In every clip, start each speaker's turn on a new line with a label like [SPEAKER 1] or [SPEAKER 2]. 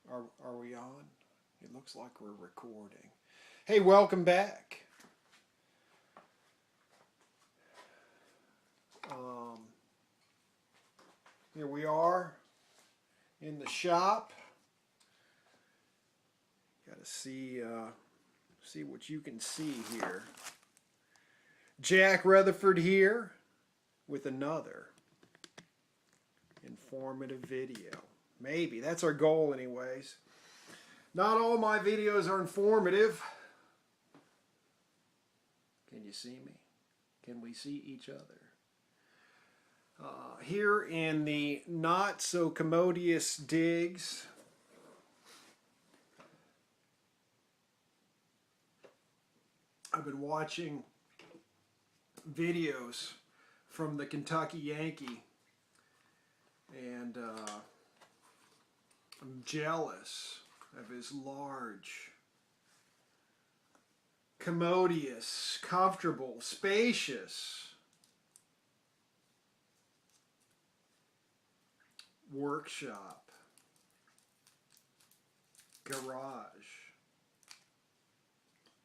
[SPEAKER 1] Are we on? It looks like we're recording. Hey, welcome back. Here we are in the shop. Got to see what you can see here. Jack Rutherford here with another informative video. Maybe. That's our goal anyways. Not all my videos are informative. Can you see me? Can we see each other? Here in the not so commodious digs, I've been watching videos from the Kentucky Yankee, and I'm jealous of his large, commodious, comfortable, spacious workshop, garage.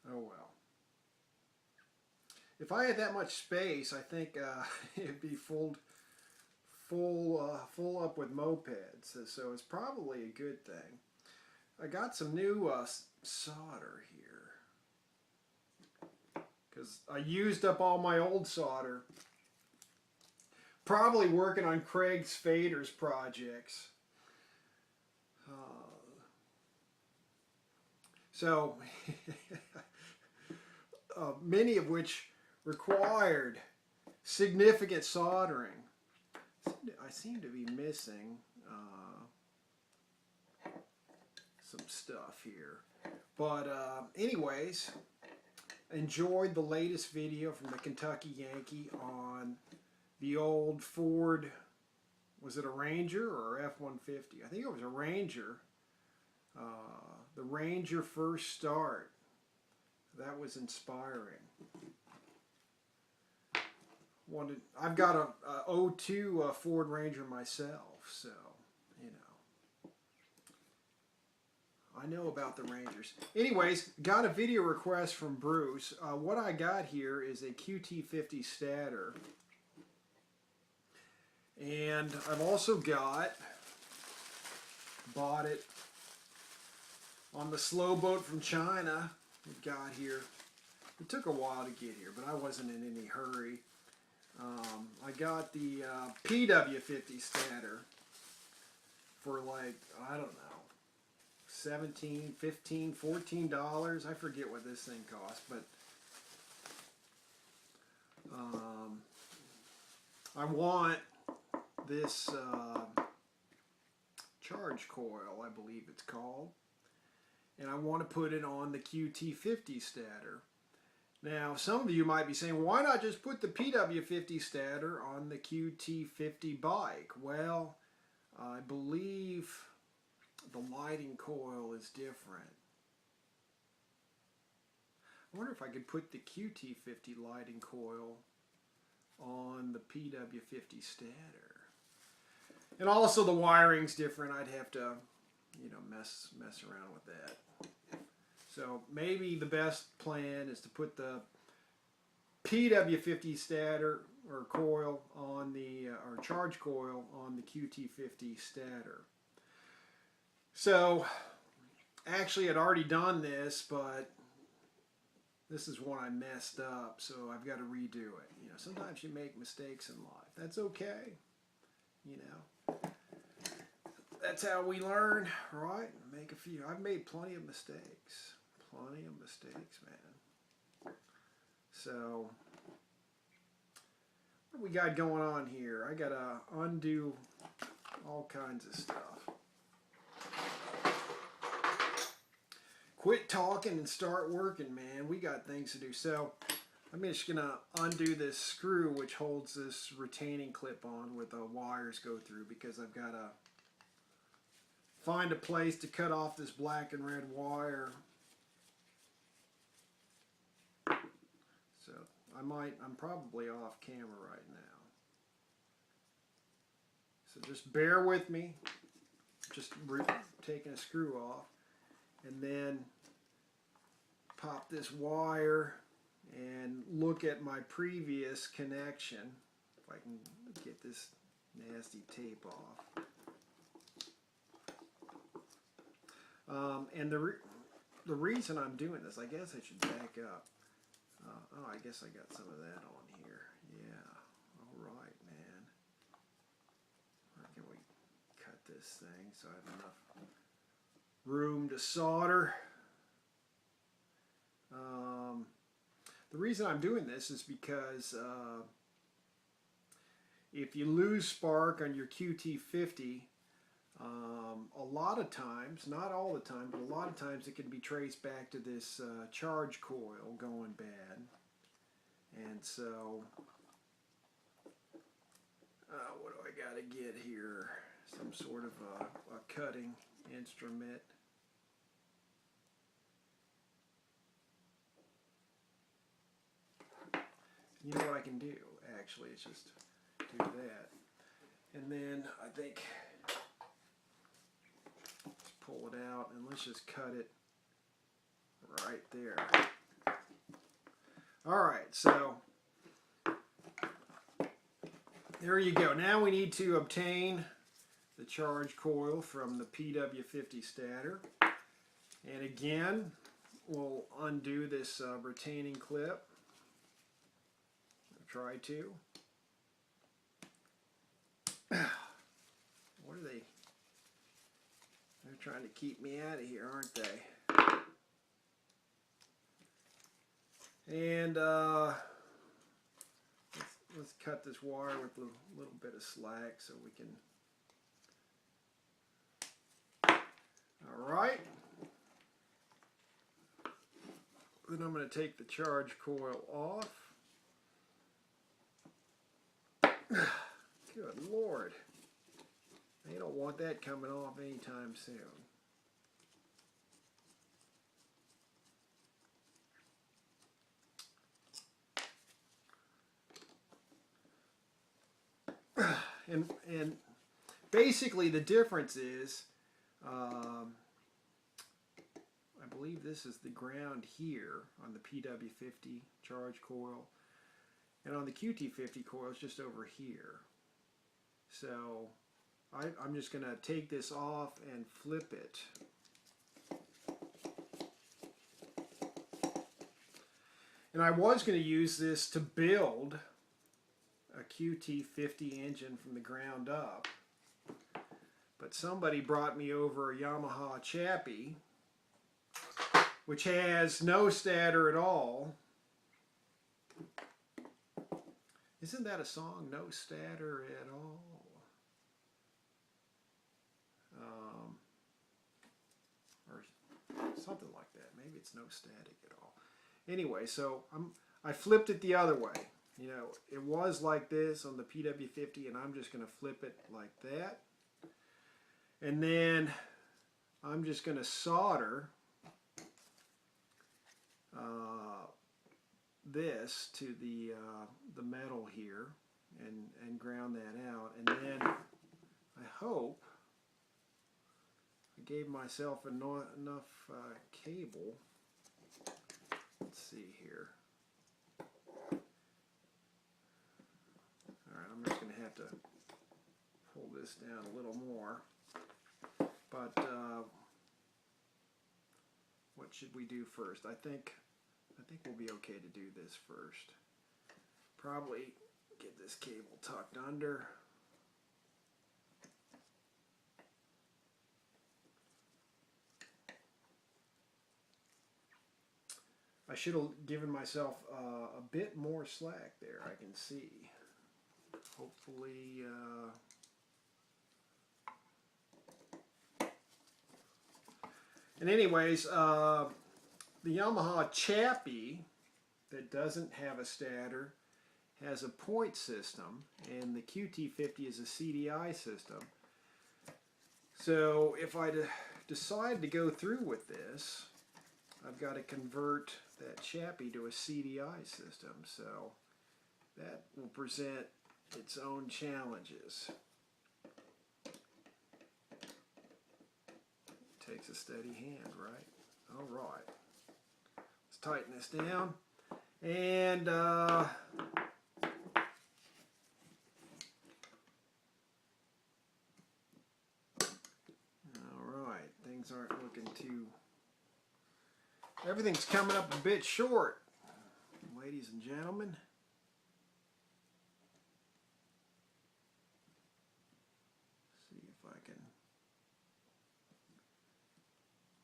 [SPEAKER 1] Oh well. If I had that much space, I think it'd be full up with mopeds. So it's probably a good thing. I got some new solder here because I used up all my old solder. Probably working on Craig's Faders projects. So many of which required significant soldering. I seem to be missing some stuff here. But anyways, enjoyed the latest video from the Kentucky Yankee on the old Ford, was it a Ranger or F-150? I think it was a Ranger. The Ranger first start. That was inspiring. I've got a 02 Ford Ranger myself, so you know, I know about the Rangers. Anyways, got a video request from Bruce. What I got here is a qt50 stator, and I've also bought it on the slow boat from China. It got here. It took a while to get here, but I wasn't in any hurry. I got the PW50 stator for like, I don't know, $17, $15, $14. I forget what this thing costs, but I want this charge coil, I believe it's called, and I want to put it on the QT50 stator. Now, some of you might be saying, why not just put the PW50 stator on the QT50 bike? Well, I believe the lighting coil is different. I wonder if I could put the QT50 lighting coil on the PW50 stator. And also the wiring's different. I'd have to, you know, mess around with that. So maybe the best plan is to put the PW50 stator or coil on the, or charge coil on the QT50 stator. So actually I'd already done this, but this is one I messed up, so I've got to redo it. You know, sometimes you make mistakes in life. That's okay. You know, that's how we learn, right? Make a few. I've made plenty of mistakes. Plenty of mistakes, man. So, what do we got going on here? I gotta undo all kinds of stuff. Quit talking and start working, man. We got things to do. So, I'm just gonna undo this screw which holds this retaining clip on where the wires go through, because I've gotta find a place to cut off this black and red wire. So I'm probably off camera right now. So just bear with me. just taking a screw off, and then pop this wire and look at my previous connection, if I can get this nasty tape off. And the reason I'm doing this, I guess I should back up. Oh, I guess I got some of that on here. Yeah, all right, man. Where can we cut this thing so I have enough room to solder? The reason I'm doing this is because if you lose spark on your QT50, a lot of times, not all the time, but a lot of times it can be traced back to this charge coil going bad. And so, what do I got to get here? Some sort of a cutting instrument. You know what I can do, actually, it's just do that. And then I think, let's pull it out and let's just cut it right there. Alright, so there you go. Now we need to obtain the charge coil from the PW50 stator. And again, we'll undo this retaining clip. Try to. What are they? They're trying to keep me out of here, aren't they? And let's cut this wire with a little bit of slack so we can. All right. Then I'm going to take the charge coil off. Good Lord. They don't want that coming off anytime soon. And basically the difference is, I believe this is the ground here on the PW50 charge coil. And on the QT50 coil, it's just over here. So I'm just going to take this off and flip it. And I was going to use this to build a QT50 engine from the ground up. But somebody brought me over a Yamaha Chappie, which has no stator at all. Isn't that a song? No stator at all. Or something like that. Maybe it's no static at all. Anyway, so I flipped it the other way. You know, it was like this on the PW50, and I'm just going to flip it like that. And then I'm just going to solder this to the metal here and ground that out, and then I hope I gave myself enough cable. Let's see here. Alright, I'm just going to have to pull this down a little more, but what should we do first? I think we'll be okay to do this first. Probably get this cable tucked under. I should have given myself a bit more slack there, I can see. Hopefully, and anyways, the Yamaha Chappie that doesn't have a stator has a point system, and the QT50 is a CDI system. So if I decide to go through with this, I've got to convert that Chappie to a CDI system. So that will present its own challenges. Takes a steady hand, right? All right. Let's tighten this down. And all right, things aren't looking too... Everything's coming up a bit short, ladies and gentlemen. See if I can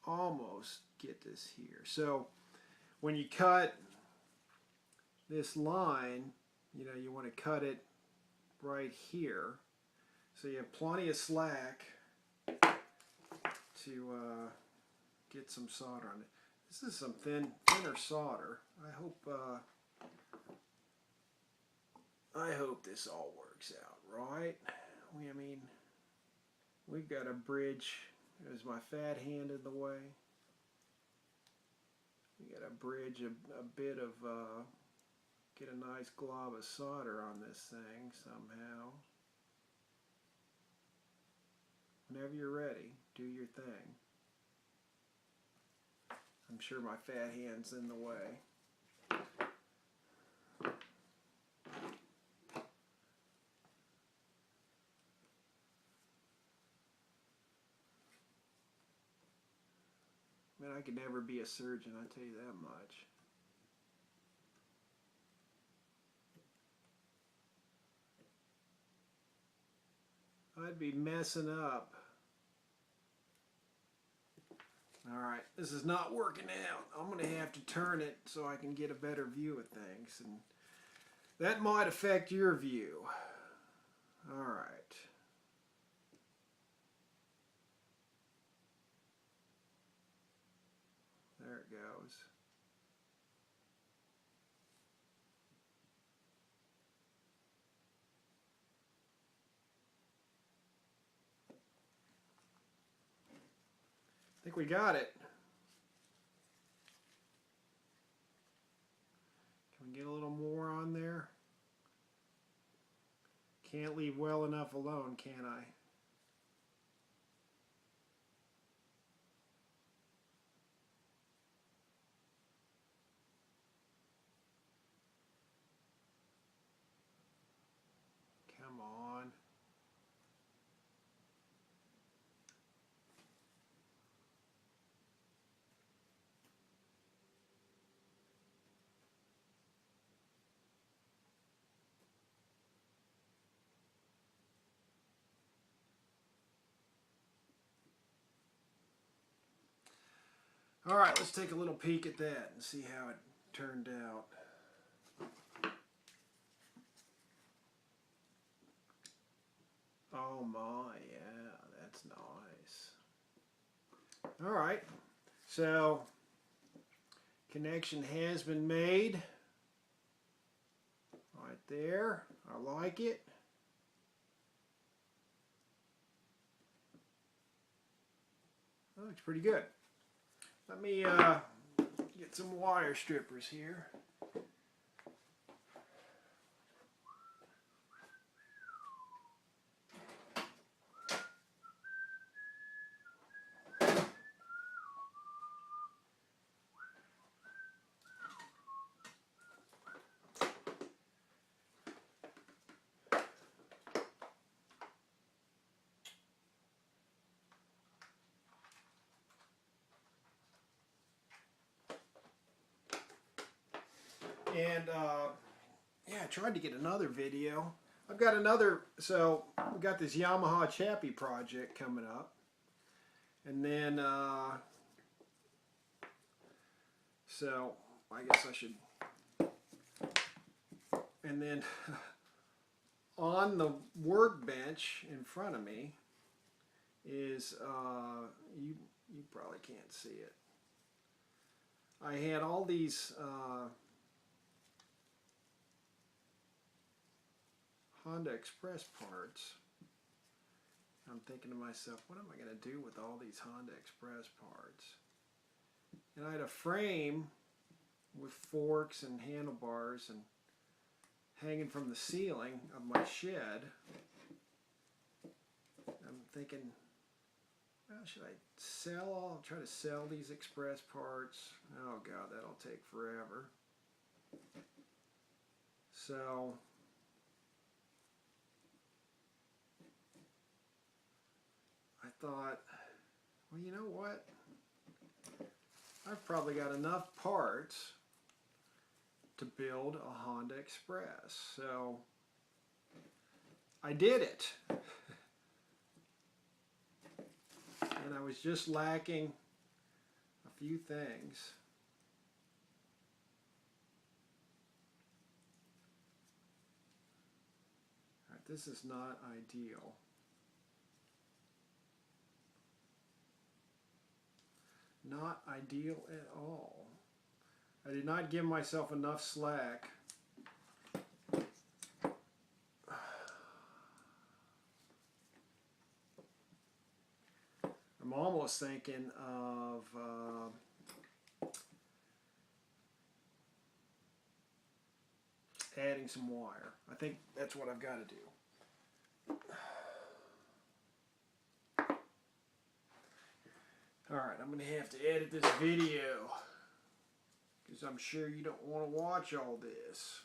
[SPEAKER 1] almost get this here. So when you cut this line, you know, you want to cut it right here, so you have plenty of slack to get some solder on it. This is some thinner solder. I hope this all works out right. I mean, we've got a bridge. Is my fat hand in the way? We got to bridge a bit of, get a nice glob of solder on this thing somehow. Whenever you're ready, do your thing. I'm sure my fat hand's in the way. Man, I could never be a surgeon, I tell you that much. I'd be messing up. Alright, this is not working out. I'm going to have to turn it so I can get a better view of things. And that might affect your view. Alright. There it goes. I think we got it. Can we get a little more on there? Can't leave well enough alone, can I? Come on. All right, let's take a little peek at that and see how it turned out. Oh my, yeah, that's nice. All right, so connection has been made. Right there, I like it. That looks pretty good. Let me get some wire strippers here. And yeah, I tried to get another video. I've got another, so we got this Yamaha Chappie project coming up. And then, so I guess I should, and then on the workbench in front of me is, you probably can't see it. I had all these Honda Express parts. I'm thinking to myself, what am I going to do with all these Honda Express parts? And I had a frame with forks and handlebars and hanging from the ceiling of my shed. I'm thinking, Well, should I sell? I'll try to sell these express parts. Oh God, that'll take forever. So I thought, well, you know what? I've probably got enough parts to build a Honda Express. So I did it. And I was just lacking a few things. All right, this is not ideal. Not ideal at all. I did not give myself enough slack. I'm almost thinking of adding some wire. I think that's what I've got to do. Alright, I'm going to have to edit this video because I'm sure you don't want to watch all this.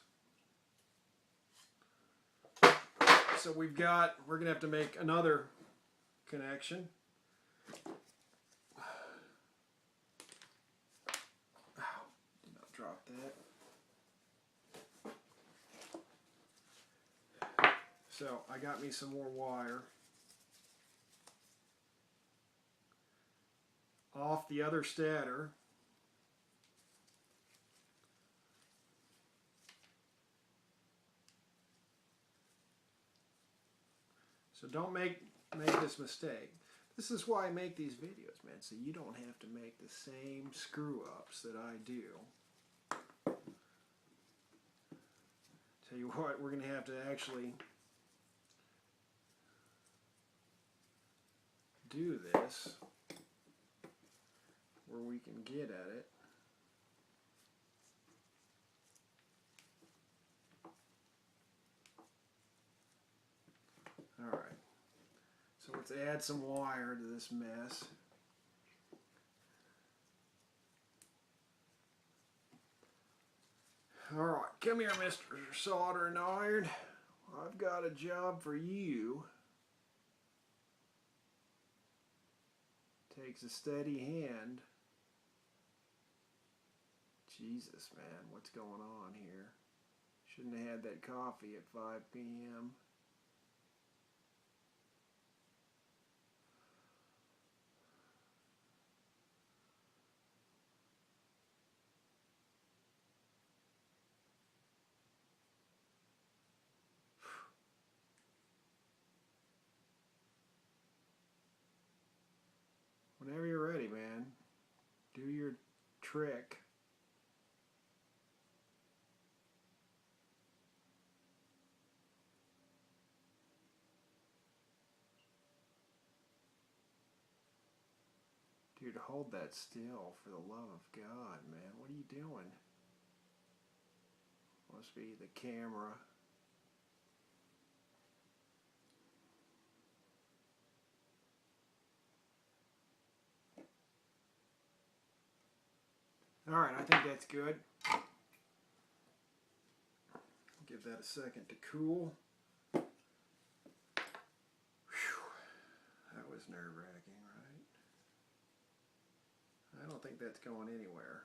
[SPEAKER 1] So we're going to have to make another connection. Oh, did not drop that. So I got me some more wire off the other stator. So don't make this mistake. This is why I make these videos, man, so you don't have to make the same screw-ups that I do. Tell you what, we're going to have to actually do this where we can get at it. Alright, so let's add some wire to this mess. Alright, come here, Mr. Soldering Iron. I've got a job for you. Takes a steady hand. Jesus, man, what's going on here? Shouldn't have had that coffee at 5 p.m. Whenever you're ready, man, do your trick. Dude, hold that still, for the love of God, man. What are you doing? Must be the camera. Alright, I think that's good. Give that a second to cool. Whew. That was nerve-wracking, right? I don't think that's going anywhere.